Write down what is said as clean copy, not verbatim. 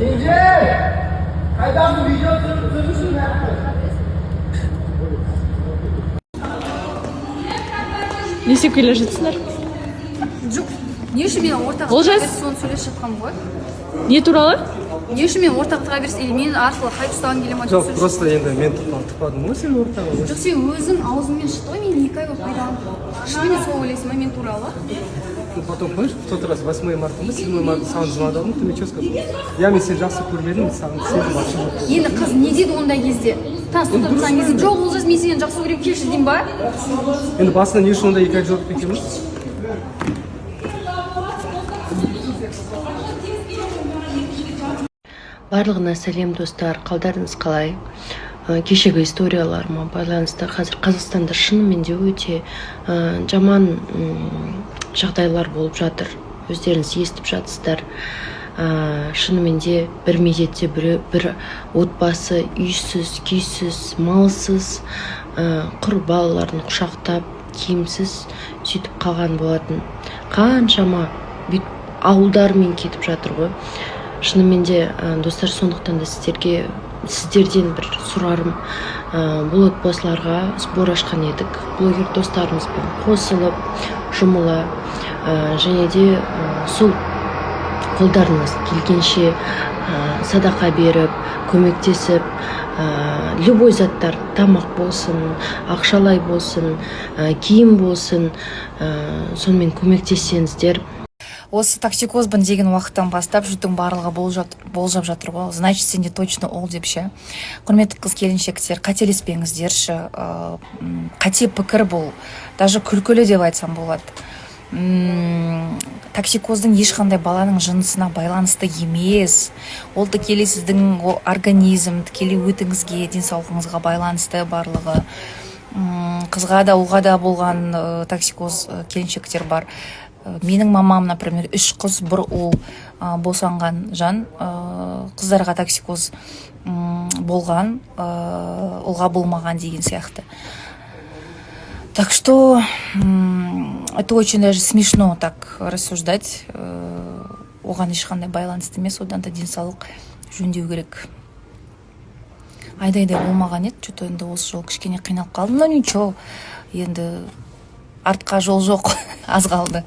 Не істеп келе жатсыңдар? Жоқ. Не үшін мен ортаға Олжас? соны сөйлесіп жатқаным ғой? Не туралы? Не үшін мен ортаға тұра берсін, или мен арқылы қайтып ұстағым келе ма? Жоқ, просто енді мен тұқпадым ғой сен ортаға. Жоқ, сен өзің аузыңмен шықты ғой, мен 2 ай болып пайдаланып. Шынымен сол ойлайсың ба мен туралы? Ну, потом, помнишь, в тот раз 8 марта, 7 марта саған звондадым, ты мне что сказал? Я мен сені жақсы көрмедім, саған сезім вообще жоқ. Енді қыз не дейді ондай кезде? Таныстырып тұрған кезде, жоқ, Олжас, мен сені жақсы көремін, келші деймін ба? Енді басында не үшін ондай 2 ай жүріп кетеміз? Барлығына сәлем достар, қалдарыңыз қалай? Кешегі историяларыма байланысты қазір Қазақстанда шынымен де өте жаман жағдайлар болып жатыр. Өздеріңіз естіп жатсыздар. Шынымен де бір мезетте бір отбасы үйсіз, күйсіз, малсыз, құр балаларын құшақтап, киімсіз сөйтіп қалған болатын. Қаншама ауылдармен кетіп жатыр ғой. Шынымен де достар, сондықтан да сіздерден бір сұрарым, бұл отбасыларға сбор ашқан едік. Блогер достарымызбен қосылып, жұмыла, және де сол қолдарыңыз келгенше садақа беріп, көмектесіп, любой заттар, тамақ болсын, ақшалай болсын, киім болсын, сонымен көмектессеңіздер. Осы токсикозбын деген уақыттан бастап жұрттың барлығы болжап жатыр ғой. Значит, сенде точно ол деп ше. Құрметті қыз келіншектер, қателеспеңіздерші. Қате пікір бұл. Даже күлкілі деп айтсам болады. Токсикоздың ешқандай баланың жынысына байланысты емес. Ол тікелей сіздің организм, тікелей өтіңізге, денсаулығыңызға байланысты барлығы. Қызға да, ұлға да болған токсикоз келіншектер бар. Менің мамам, например, 3 қыз, 1 ұл босанған жан. Қыздарға токсикоз болған, ұлға болмаған деген сияқты. Так что это очень даже смешно так рассуждать. Оған ешқандай байланысты емес, одан да денсаулық жөндеу керек. Айдай болмаған еді, что-то енді осы жол кішкене қиналып қалдым, но ничего, енді артқа жол жоқ, аз қалды.